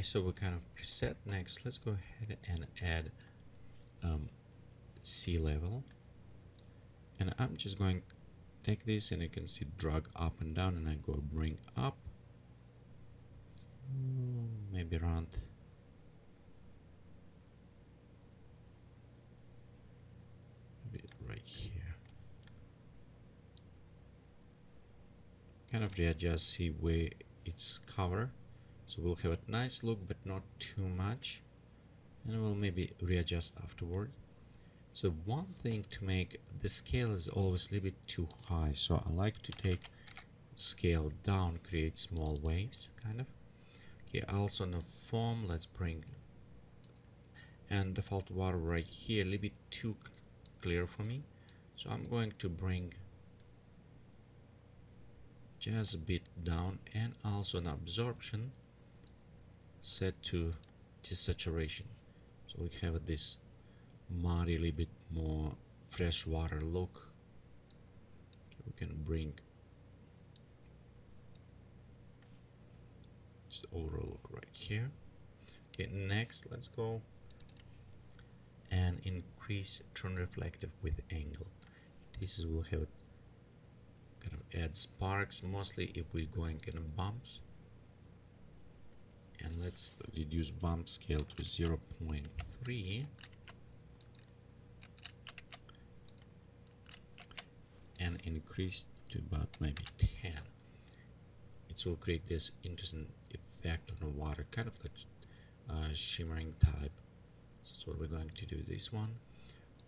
Okay, so we're kind of preset. Next, let's go ahead and add sea level. And I'm just going to take this, and you can see drag up and down, and I go bring up. Maybe around right here. Kind of readjust, see where it's covered. So we'll have a nice look, but not too much. And we'll maybe readjust afterward. So one thing to make the scale is always a little bit too high. So I like to take scale down, create small waves, kind of. Okay, also on the foam, let's bring and default water right here, a little bit too clear for me. So I'm going to bring just a bit down, and also an absorption set to desaturation, so we have this muddy, a little bit more freshwater look. Okay, we can bring just overall look right here. Okay, next let's go and increase turn reflective with angle. This is will have kind of add sparks, mostly if we're going in bumps. And let's reduce bump scale to 0.3 and increase to about maybe 10. It will create this interesting effect on the water, kind of like shimmering type. So that's what we're going to do this one.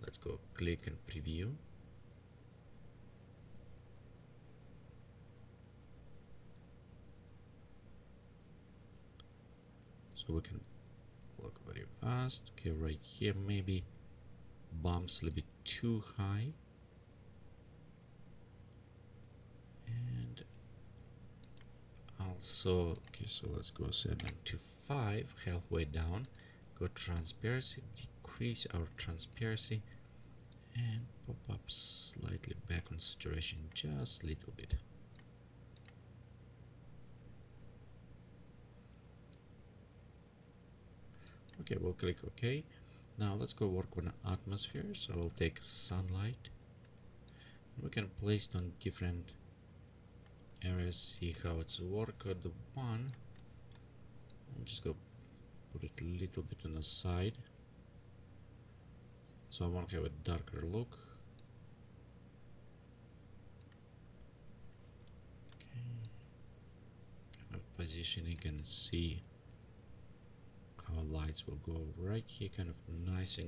Let's go click and preview. So we can look very fast. Okay, right here maybe bumps a little bit too high. And also, okay, so let's go set them to 5, halfway down. Go transparency, decrease our transparency, and pop up slightly back on saturation, just a little bit. Okay, we'll click OK. Now let's go work on the atmosphere. So I'll take sunlight. We can place it on different areas, see how it's work. The one, I'll just go put it a little bit on the side, so I want to have a darker look. Okay, kind of positioning and see how lights will go right here, kind of nice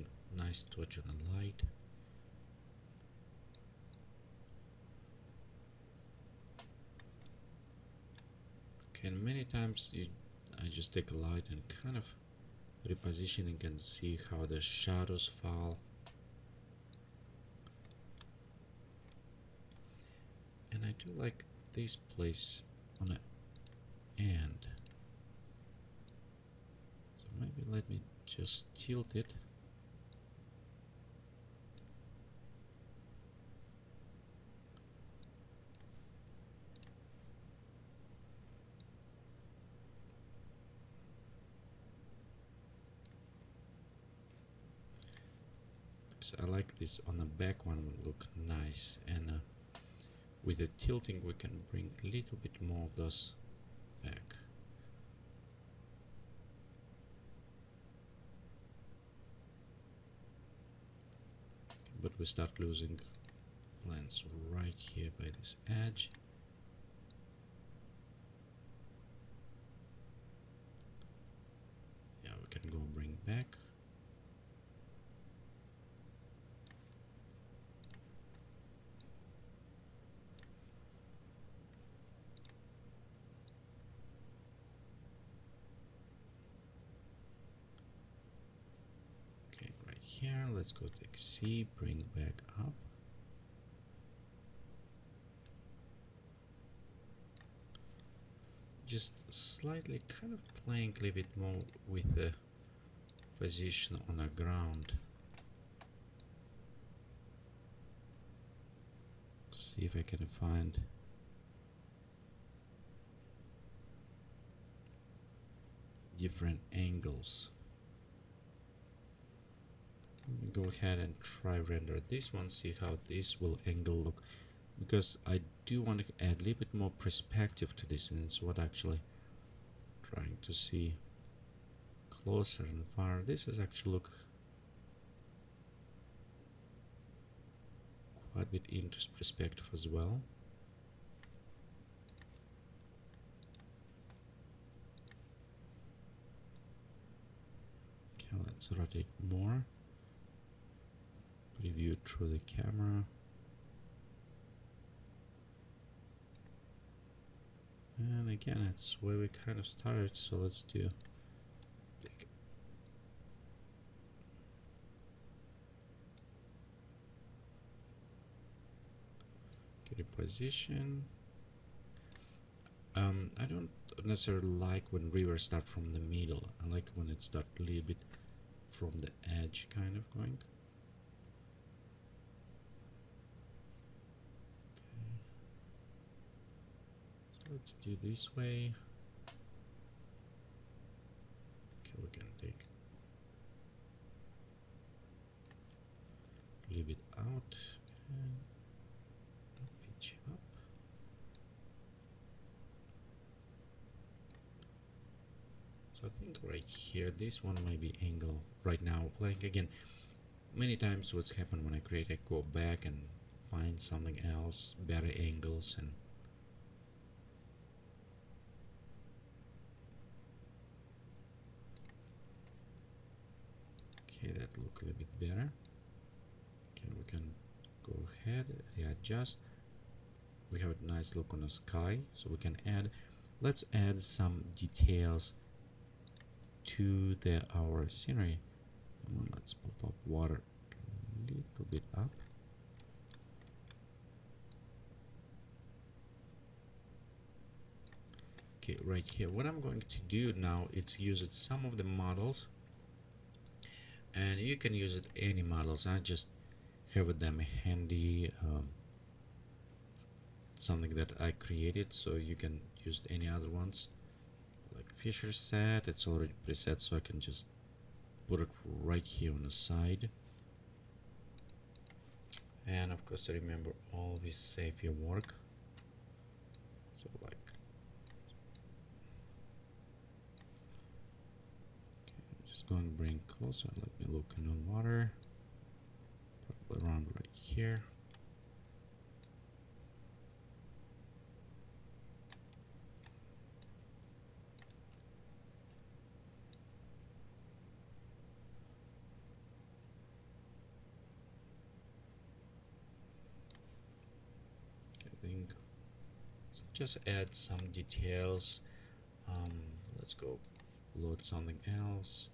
touch on the light. Okay, and many times I just take a light and kind of repositioning and see how the shadows fall. And I do like this place on the end. So maybe let me just tilt it. So I like this on the back one will look nice, and with the tilting we can bring a little bit more of those back. But we start losing lens right here by this edge. Yeah, we can go bring back. Here, let's go take C, bring back up. Just slightly kind of playing a little bit more with the position on the ground. See if I can find different angles. Go ahead and try render this one, see how this will angle look, because I do want to add a little bit more perspective to this, and it's what actually trying to see closer and far. This is actually look quite a bit into perspective as well. Okay, let's rotate more. Preview through the camera. And again, that's where we kind of started, so let's do get a position. I don't necessarily like when rivers start from the middle. I like when it starts a little bit from the edge, kind of going. Let's do this way. Okay, we can take a little bit out and pitch up. So I think right here, this one might be angle right now playing again. Many times what's happened when I create, I go back and find something else, better angles, and okay, that look a little bit better. Okay, we can go ahead, readjust. We have a nice look on the sky, so we can add, let's add some details to our scenery. Let's pop up water a little bit up. Okay, right here, what I'm going to do now is use it some of the models, and you can use it any models. I just have them handy, something that I created, so you can use any other ones. Like Fisher set, it's already preset, so I can just put it right here on the side. And of course, remember, always save your work. So like, okay, I'm just going to bring closer. Let me look in the water, probably around right here. So just add some details. Let's go load something else.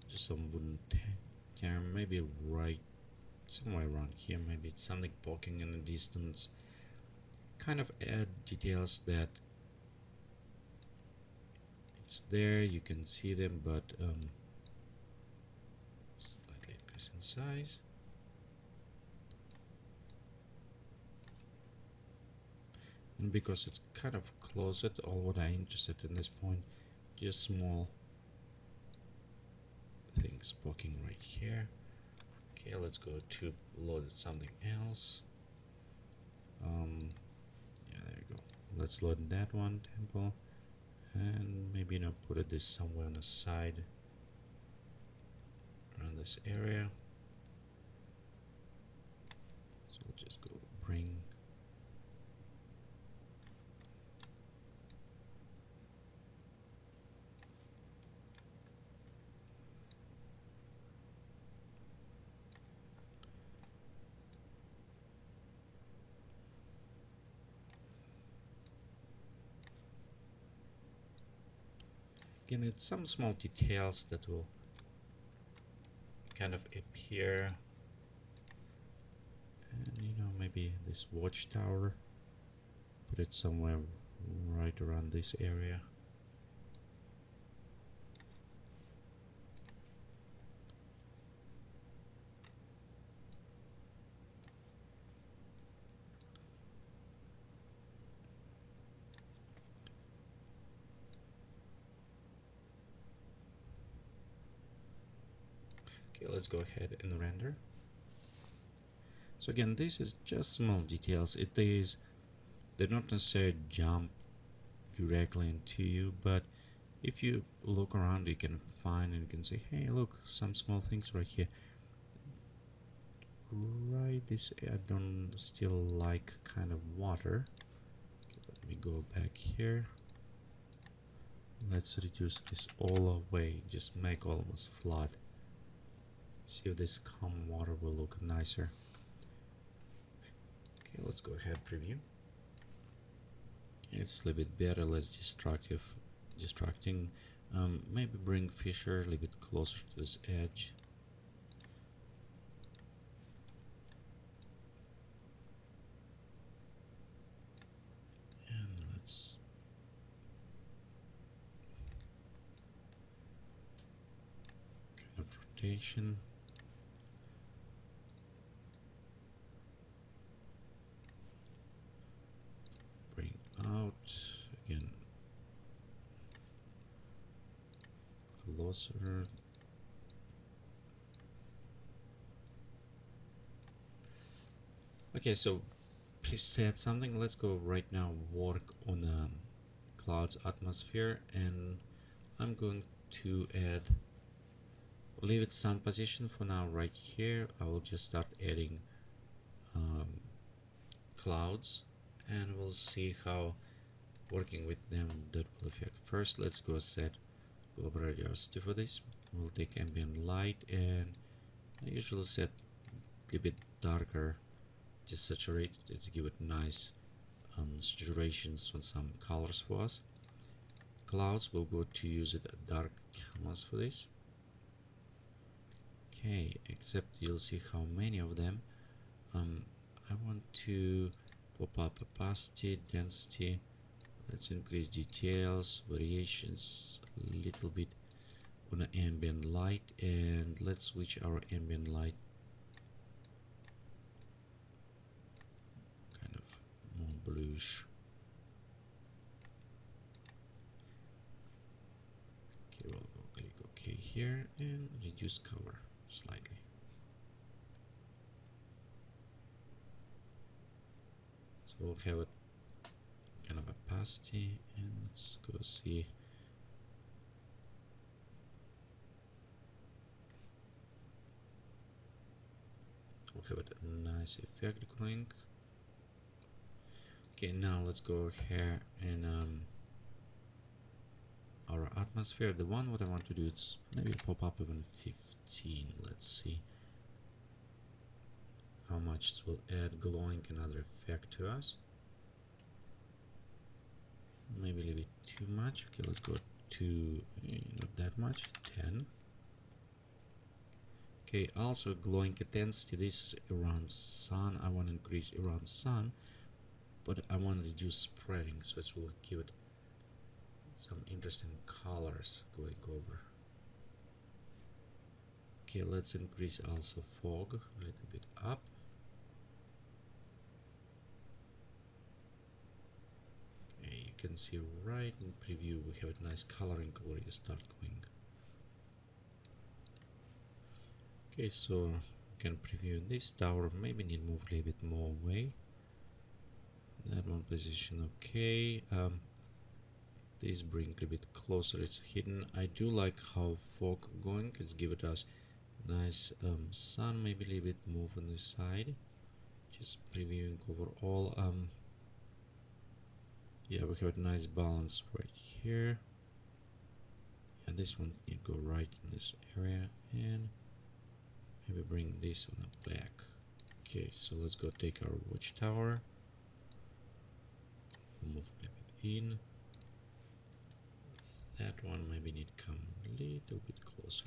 Just some wooden term, maybe right somewhere around here. Maybe it's something poking in the distance. Kind of add details that it's there, you can see them, but slightly increase in size. And because it's kind of closet, all what I'm interested in this point, just small things poking right here. Okay, let's go to load something else. Yeah, there you go. Let's load that one temple, and maybe put this somewhere on the side around this area. So we'll just go bring. Again, it's some small details that will kind of appear, and maybe this watchtower, put it somewhere right around this area. Okay, let's go ahead and render. So again, this is just small details. They're not necessarily jump directly into you, but if you look around, you can find and you can say, hey, look, some small things right here. Right, this I don't still like kind of water. Okay, let me go back here. Let's reduce this all away, just make almost flat. See if this calm water will look nicer. Okay, let's go ahead preview. It's a little bit better, less distracting. Maybe bring Fisher a little bit closer to this edge. And let's kind of rotation. Bring out again closer. Okay, so preset something. Let's go right now work on the clouds atmosphere, and I'm going to leave it sun position for now right here. I will just start adding clouds, and we'll see how working with them that will affect. First, let's go set global radiosity for this. We'll take ambient light, and I usually set a little bit darker, just saturate. Let's give it nice saturations on some colors for us. Clouds, we'll go to use it dark canvas for this. Okay, except you'll see how many of them. I want to pop up opacity, density. Let's increase details, variations a little bit on the ambient light, and let's switch our ambient light kind of more bluish. Okay, we'll go click OK here and reduce cover slightly. So we'll have it kind of opacity, and let's go see. We'll have it a nice effect going. Okay, now let's go here and our atmosphere. The one what I want to do is maybe pop up even 15. Let's see how much it will add glowing another effect to us. Maybe a little bit too much. Okay, let's go to not that much, 10. Okay, also glowing intensity. This around sun. I want to increase around sun, but I want to reduce spreading, so it will give it some interesting colors going over. Okay, let's increase also fog a little bit up. Okay, you can see right in preview we have a nice coloring already start going. Okay, so you can preview this tower. Maybe need move a little bit more away. That one position, okay. This bring a little bit closer. It's hidden. I do like how fog going. It's give it us nice sun. Maybe a little bit move on the side. Just previewing overall. Yeah, we have a nice balance right here. And this one need go right in this area, and maybe bring this on the back. Okay, so let's go take our watchtower. Move a little bit in. That one maybe need to come a little bit closer.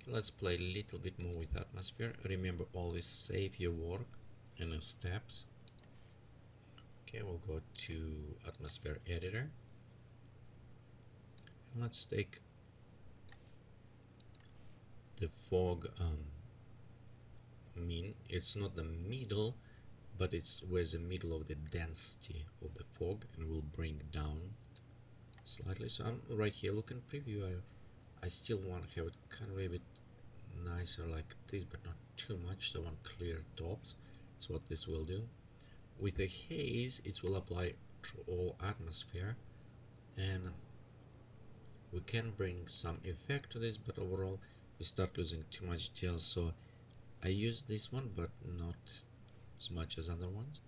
Okay, let's play a little bit more with atmosphere. Remember, always save your work in the steps. Okay, we'll go to atmosphere editor. And let's take the fog mean. It's not the middle, but it's where the middle of the density of the fog, and we'll bring down slightly. So I'm right here. Look in preview. I still want to have it kind of a bit nicer like this, but not too much. So I want clear tops. That's what this will do. With a haze, it will apply to all atmosphere, and we can bring some effect to this, but overall we start losing too much details. So I use this one, but not as much as other ones.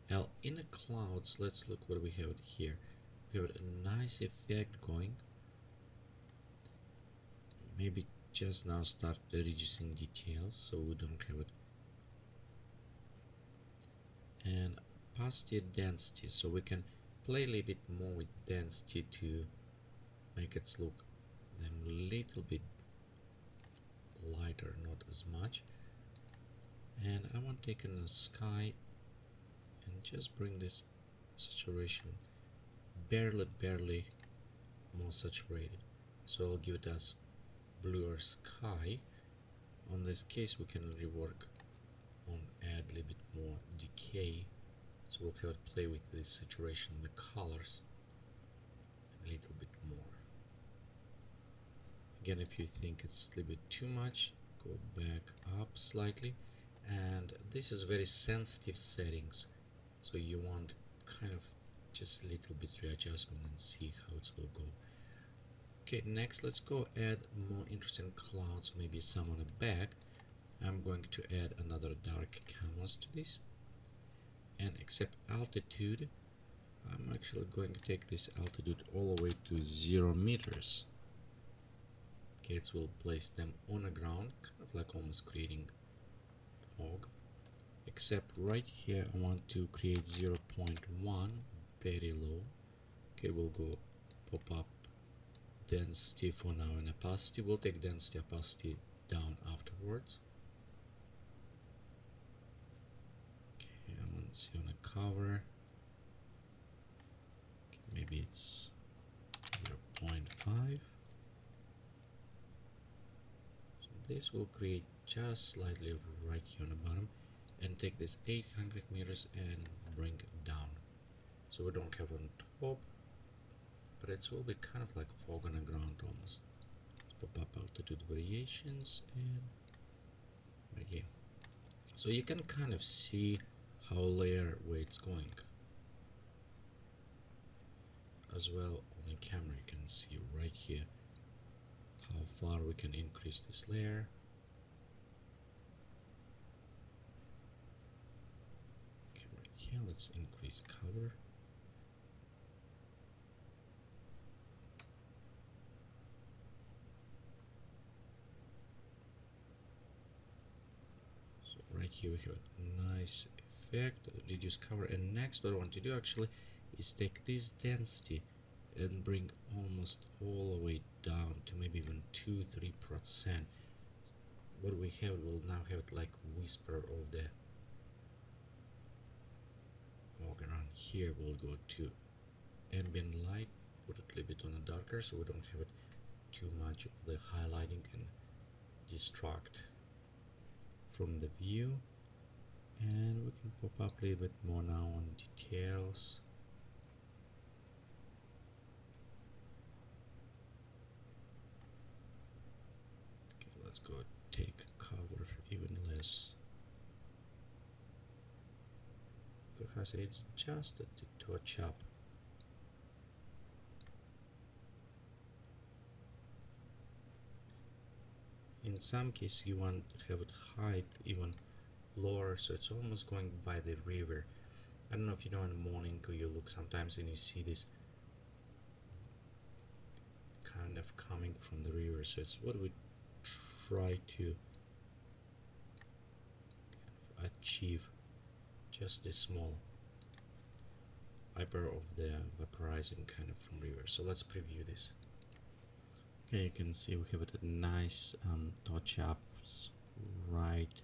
Now in the clouds, let's look what we have here. We have a nice effect going. Maybe just now start reducing details so we don't have it. And opacity density, so we can play a little bit more with density to make it look them a little bit lighter, not as much. And I want to take in the sky and just bring this saturation barely more saturated. So I'll give it as bluer sky. On this case we can rework on add a little bit more decay, so we'll have to play with this saturation in the colors a little bit more. Again, if you think it's a little bit too much, go back up slightly. And this is very sensitive settings, so you want kind of just a little bit readjustment and see how it will go. Okay, next let's go add more interesting clouds, maybe some on the back. I'm going to add another dark canvas to this, and except altitude, I'm actually going to take this altitude all the way to 0 meters. Okay, it will place them on the ground, kind of like almost creating fog. Except right here I want to create 0.1, very low. Okay, we'll go pop up density for now, and opacity, we'll take density opacity down afterwards. Okay, I want to see on the cover. Okay, maybe it's 0.5. So this will create just slightly right here on the bottom, and take this 800 meters and bring it down, so we don't have on top, but it will be kind of like fog on the ground almost. Let's pop up altitude variations and right here, so you can kind of see how layer where it's going. As well on the camera you can see right here how far we can increase this layer. Okay, right here let's increase cover. Right here we have a nice effect, reduce cover, and next what I want to do actually is take this density and bring almost all the way down to maybe even 2-3%. What we have, we'll now have it like whisper of the fog around here. We'll go to ambient light, put it a little bit on a darker so we don't have it too much of the highlighting and distract from the view. And we can pop up a little bit more now on details. Okay, let's go take cover even less. Because it's just a touch up. In some cases you want to have it height even lower, so it's almost going by the river. I don't know if you know in the morning or you look sometimes and you see this kind of coming from the river, so it's what we try to kind of achieve, just this small viper of the vaporizing kind of from river. So let's preview this. Okay, you can see we have a nice touch ups right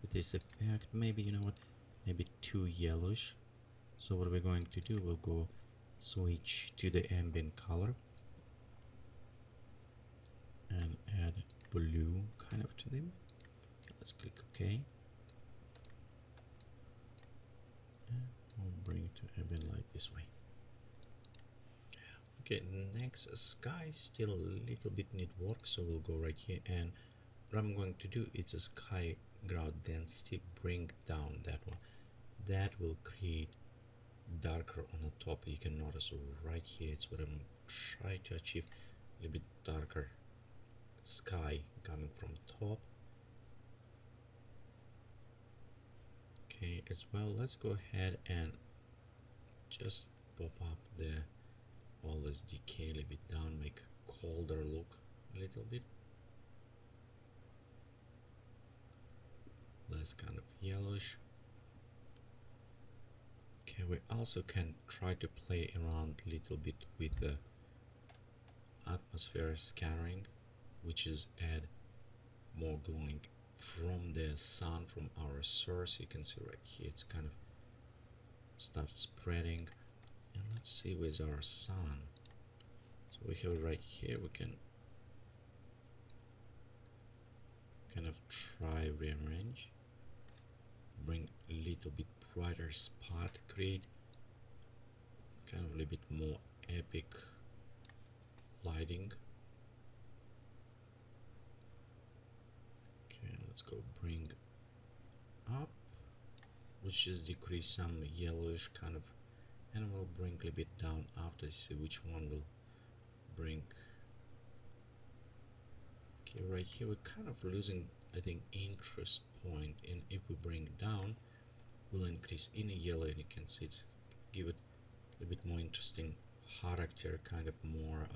with this effect. Maybe, you know what, maybe too yellowish. So what we're going to do, we'll go switch to the ambient color and add blue kind of to them. Okay, let's click OK, and we'll bring it to ambient light this way. Okay, next, sky still a little bit need work, so we'll go right here, and what I'm going to do is a sky ground density, bring down that one. That will create darker on the top. You can notice right here, it's what I'm trying to achieve, a little bit darker sky coming from top. Okay, as well, let's go ahead and just pop up the all this decay a little bit down, make colder look a little bit, less kind of yellowish. Okay, we also can try to play around a little bit with the atmosphere scattering, which is add more glowing from the sun, from our source. You can see right here it's kind of start spreading. And let's see with our sun, so we have it right here. We can kind of try rearrange, bring a little bit brighter spot, create kind of a little bit more epic lighting. Okay, let's go bring up, which is decrease some yellowish kind of, and we'll bring a little bit down after, see which one will bring. Okay, right here we're kind of losing, I think, interest point, and if we bring it down, we'll increase in yellow, and you can see it's give it a bit more interesting character, kind of more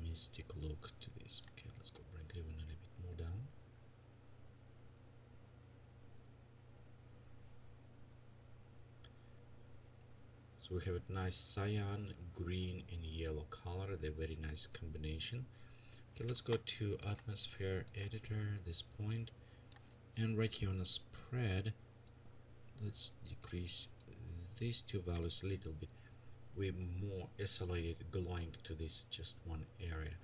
mystic look to this. Okay, let's go bring it even a little bit more down. So we have a nice cyan, green and yellow color, they're very nice combination. Okay, let's go to atmosphere editor, this point, and right here on the spread, let's decrease these two values a little bit. We're more isolated glowing to this just one area.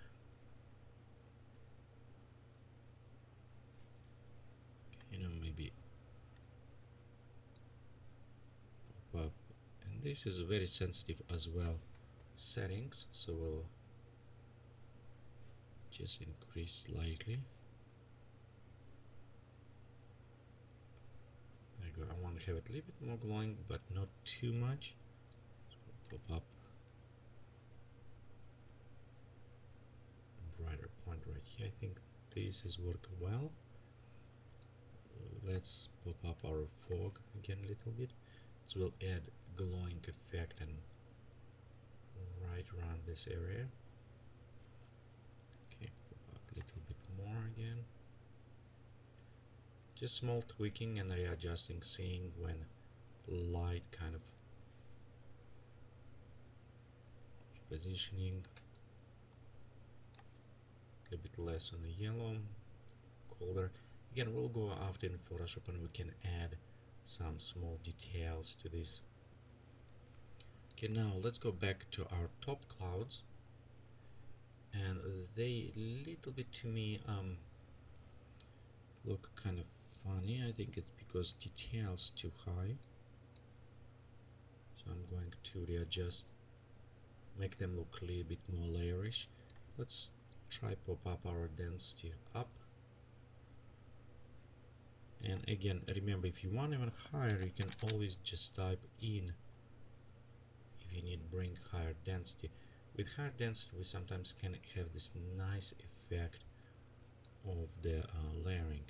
Okay, maybe pop up. And this is very sensitive as well settings, so we'll just increase slightly. There you go. I want to have it a little bit more glowing, but not too much. So we'll pop up brighter point right here. I think this is working well. Let's pop up our fog again a little bit. So we'll add glowing effect and right around this area. Okay, pop up a little bit more again. Just small tweaking and readjusting, seeing when light kind of positioning. A bit less on the yellow, colder. Again, we'll go after in Photoshop and we can add some small details to this. Okay, now let's go back to our top clouds, and they little bit to me look kind of funny. I think it's because details too high, so I'm going to readjust, make them look a little bit more layerish. Let's try pop up our density up. And again, remember, if you want even higher, you can always just type in if you need bring higher density. With higher density, we sometimes can have this nice effect of the layering.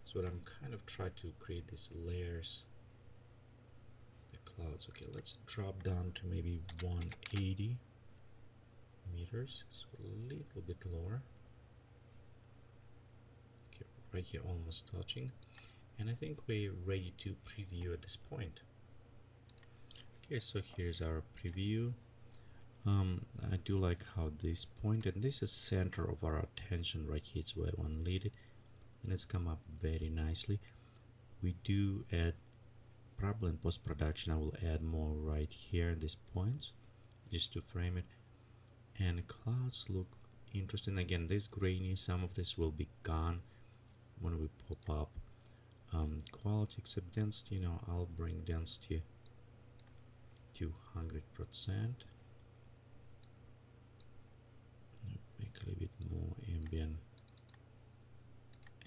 So I'm kind of try to create these layers, the clouds. Okay, let's drop down to maybe 180 meters, so a little bit lower. Okay, right here almost touching, and I think we're ready to preview at this point. Okay, so here's our preview. I do like how this point, and this is center of our attention right here, it's where I want to lead it, and it's come up very nicely. We do add, probably in post-production I will add more right here in these points just to frame it. And clouds look interesting. Again, this grainy, some of this will be gone. when we pop up quality except density, I'll bring density to 100%. Make a little bit more ambient,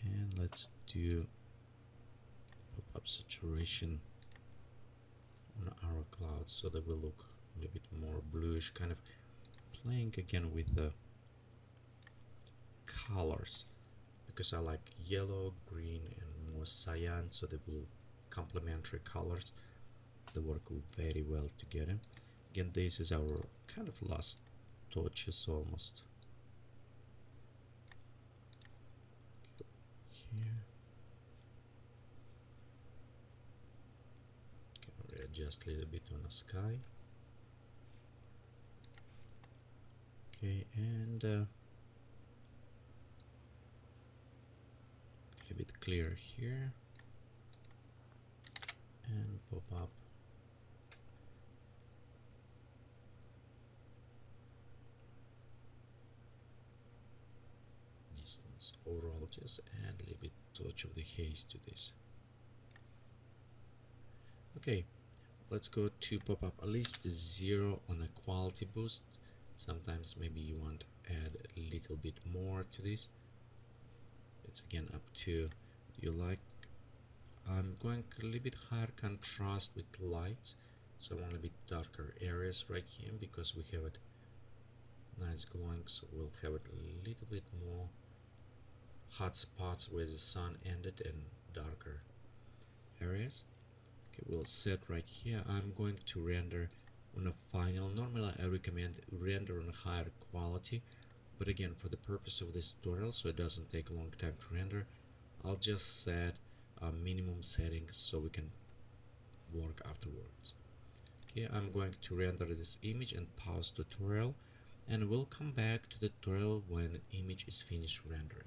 and let's do pop-up saturation on our clouds so that will look a little bit more bluish, kind of playing again with the colors, because I like yellow, green, and more cyan, so they will complementary colors that work very well together. Again, this is our kind of last touches almost. Here. Can readjust a little bit on the sky. Okay, and a little bit clear here, and pop up distance. Overall, just add a little bit touch of the haze to this. Okay, let's go to pop up at least 0 on a quality boost. Sometimes maybe you want to add a little bit more to this. It's again up to you like. I'm going a little bit higher contrast with lights, so I want a bit darker areas right here because we have it nice glowing, so we'll have it a little bit more hot spots where the sun ended and darker areas. Okay, we'll set right here. I'm going to render on a final. Normally I recommend render on a higher quality, but again, for the purpose of this tutorial, so it doesn't take a long time to render, I'll just set minimum settings so we can work afterwards. Okay, I'm going to render this image and pause tutorial, and we'll come back to the tutorial when the image is finished rendering.